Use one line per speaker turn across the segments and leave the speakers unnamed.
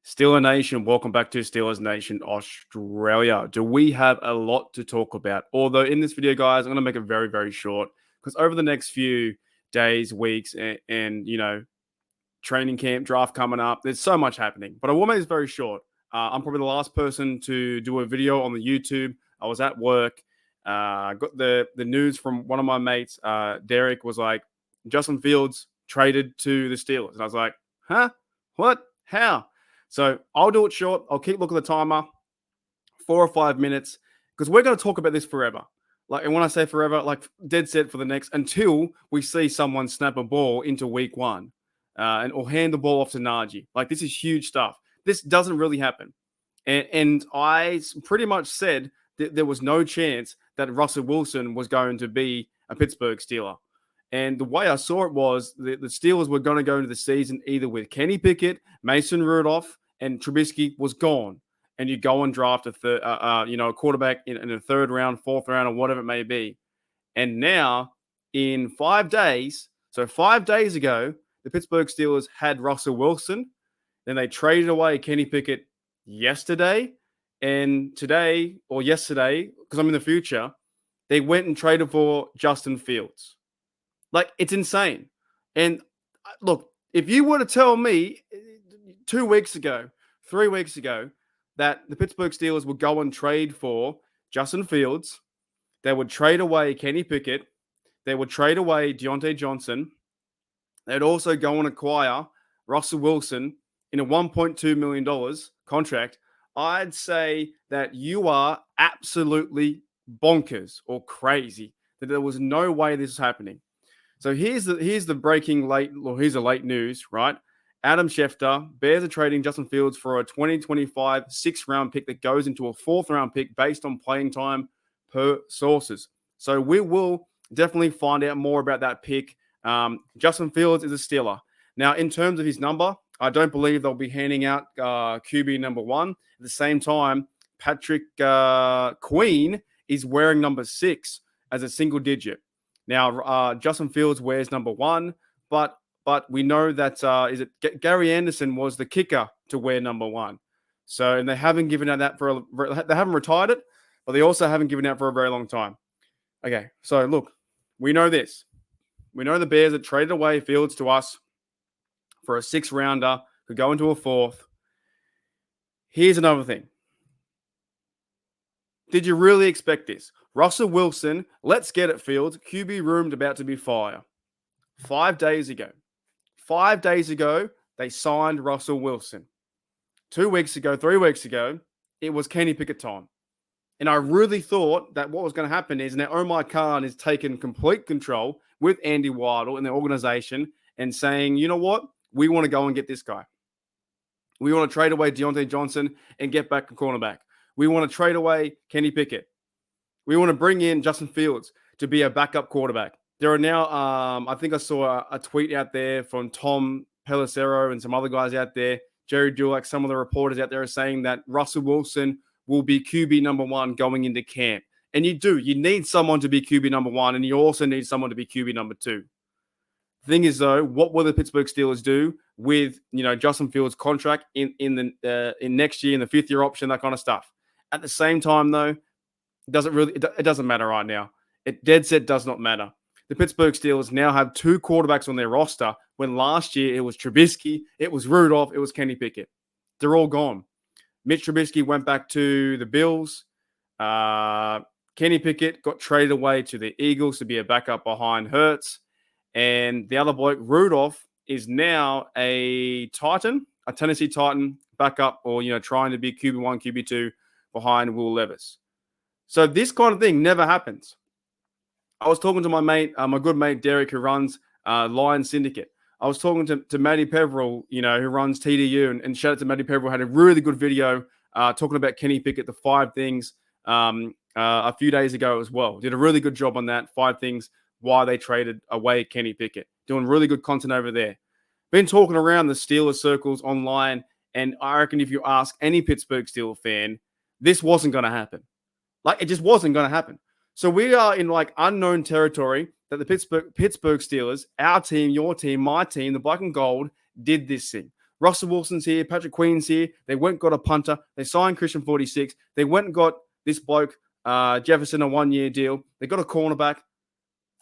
Steeler Nation, welcome back to Steelers Nation Australia. Do we have a lot to talk about? Although in this video, guys, I'm going to make it very, very short because over the next few days, weeks, and training camp, draft coming up, there's so much happening. But I will make this very short. I'm probably the last person to do a video on the YouTube. I was at work. I got the news from one of my mates. Derek was like, Justin Fields traded to the Steelers. And I was like, huh? What? How? So I'll do it short. I'll keep looking at the timer, 4 or 5 minutes, because we're going to talk about this forever. And when I say forever, dead set for the next, until we see someone snap a ball into week one or hand the ball off to Najee. This is huge stuff. This doesn't really happen. And I pretty much said that there was no chance that Russell Wilson was going to be a Pittsburgh Steeler. And the way I saw it was the Steelers were going to go into the season either with Kenny Pickett, Mason Rudolph, and Trubisky was gone. And you go and draft a quarterback in a third round, fourth round, or whatever it may be. And now in 5 days, so 5 days ago, the Pittsburgh Steelers had Russell Wilson. Then they traded away Kenny Pickett yesterday. And today, or yesterday, because I'm in the future, they went and traded for Justin Fields. It's insane. And look, if you were to tell me 2 weeks ago, 3 weeks ago, that the Pittsburgh Steelers would go and trade for Justin Fields, they would trade away Kenny Pickett, they would trade away Deontay Johnson, they'd also go and acquire Russell Wilson in a $1.2 million contract, I'd say that you are absolutely bonkers or crazy, that there was no way this was happening. So here's the breaking here's the late news, right? Adam Schefter, Bears are trading Justin Fields for a 2025 6th-round pick that goes into a 4th-round pick based on playing time per sources. So we will definitely find out more about that pick. Justin Fields is a Steeler. Now, in terms of his number, I don't believe they'll be handing out QB number 1. At the same time, Patrick Queen is wearing number 6 as a single digit. Now, Justin Fields wears number 1, but we know that Gary Anderson was the kicker to wear number 1. So, and they haven't given out that they haven't retired it, but they also haven't given out for a very long time. Okay, so look, we know this. We know the Bears that traded away Fields to us for a 6th-rounder, could go into a 4th. Here's another thing. Did you really expect this? Russell Wilson, let's get it, Fields. QB roomed about to be fired. 5 days ago. 5 days ago, they signed Russell Wilson. 2 weeks ago, 3 weeks ago, it was Kenny Pickett time. And I really thought that what was going to happen is now Omar Khan has taken complete control with Andy Weidel and the organization and saying, you know what? We want to go and get this guy. We want to trade away Deontay Johnson and get back a cornerback. We want to trade away Kenny Pickett. We want to bring in Justin Fields to be a backup quarterback. There are now, I think I saw a tweet out there from Tom Pelissero and some other guys out there, Jerry Dulac, some of the reporters out there are saying that Russell Wilson will be QB number 1 going into camp. And you need someone to be QB number 1, and you also need someone to be QB number 2. The thing is, though, what will the Pittsburgh Steelers do with Justin Fields' contract in next year, in the 5th-year option, that kind of stuff? At the same time, though, it doesn't matter right now. It dead set does not matter. The Pittsburgh Steelers now have 2 quarterbacks on their roster when last year it was Trubisky, it was Rudolph, it was Kenny Pickett. They're all gone. Mitch Trubisky went back to the Bills. Kenny Pickett got traded away to the Eagles to be a backup behind Hurts. And the other bloke, Rudolph, is now a Tennessee Titan backup or, trying to be QB1, QB2 behind Will Levis. So this kind of thing never happens. I was talking to my mate, my good mate, Derek, who runs Lion Syndicate. I was talking to Matty Peverill, who runs TDU, and shout out to Matty Peverill, had a really good video talking about Kenny Pickett, the 5 things a few days ago as well. Did a really good job on that, 5 things why they traded away Kenny Pickett. Doing really good content over there. Been talking around the Steelers circles online, and I reckon if you ask any Pittsburgh Steelers fan, this wasn't going to happen. It just wasn't going to happen. So we are in unknown territory that the Pittsburgh Steelers, our team, your team, my team, the black and gold, did this thing. Russell Wilson's here, Patrick Queen's here. They went and got a punter. They signed Christian 46. They went and got this bloke, Jefferson, a 1-year deal. They got a cornerback.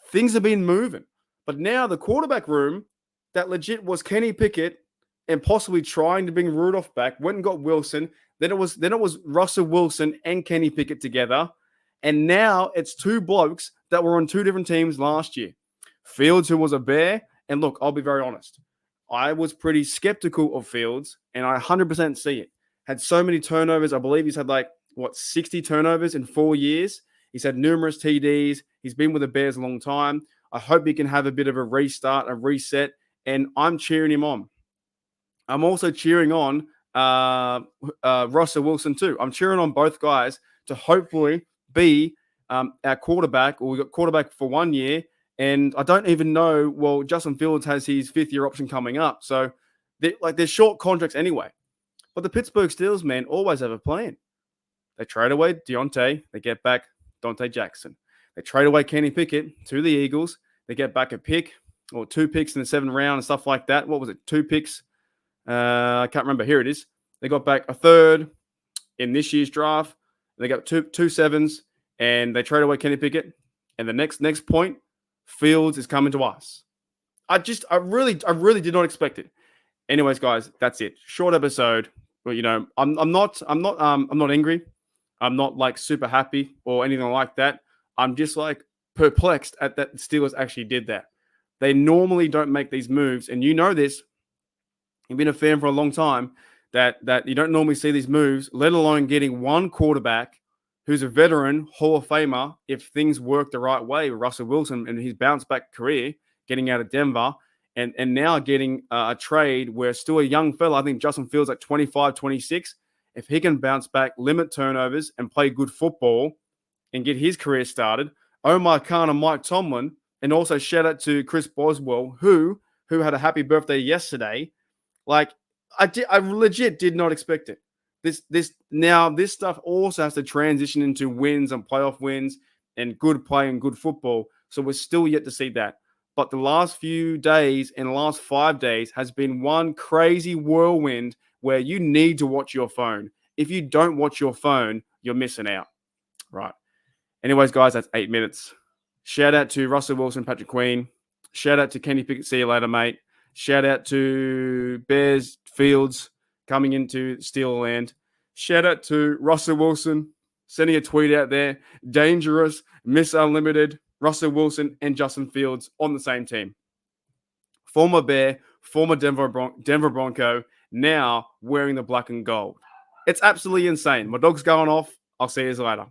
Things have been moving. But now the quarterback room that legit was Kenny Pickett and possibly trying to bring Rudolph back went and got Wilson. Then it was Russell Wilson and Kenny Pickett together. And now it's two blokes that were on two different teams last year. Fields, who was a Bear. And look, I'll be very honest. I was pretty skeptical of Fields, and I 100% see it. Had so many turnovers. I believe he's had 60 turnovers in 4 years. He's had numerous TDs. He's been with the Bears a long time. I hope he can have a bit of a restart, a reset, and I'm cheering him on. I'm also cheering on Russell Wilson too. I'm cheering on both guys to hopefully be our quarterback, or we got quarterback for 1 year. And I don't even know, well, Justin Fields has his 5th-year option coming up. So they're short contracts anyway. But the Pittsburgh Steelers, man, always have a plan. They trade away Deontay. They get back Dante Jackson. They trade away Kenny Pickett to the Eagles. They get back a pick or 2 picks in the 7th round and stuff like that. What was it? 2 picks. I can't remember. Here it is. They got back a 3rd in this year's draft. They got two 7s, and they trade away Kenny Pickett. And the next point, Fields is coming to us. I really did not expect it. Anyways, guys, that's it. Short episode. But I'm not angry. I'm not super happy or anything like that. I'm just perplexed at that the Steelers actually did that. They normally don't make these moves, and you know this. You've been a fan for a long time. That you don't normally see these moves, let alone getting one quarterback who's a veteran Hall of Famer, if things work the right way with Russell Wilson and his bounce-back career, getting out of Denver, and now getting a trade where still a young fella, I think Justin Fields 25, 26, if he can bounce back, limit turnovers, and play good football and get his career started, Omar Khan and Mike Tomlin, and also shout out to Chris Boswell, who had a happy birthday yesterday. I legit did not expect it. This stuff also has to transition into wins and playoff wins and good play and good football. So we're still yet to see that. But the last few days and the last 5 days has been one crazy whirlwind where you need to watch your phone. If you don't watch your phone, you're missing out. Right. Anyways, guys, that's 8 minutes. Shout out to Russell Wilson, Patrick Queen. Shout out to Kenny Pickett. See you later, mate. Shout out to Bears Fields coming into Steelerland. Shout out to Russell Wilson sending a tweet out there. Dangerous, Miss Unlimited, Russell Wilson and Justin Fields on the same team. Former Bear, former Denver Bronco, now wearing the black and gold. It's absolutely insane. My dog's going off. I'll see you later.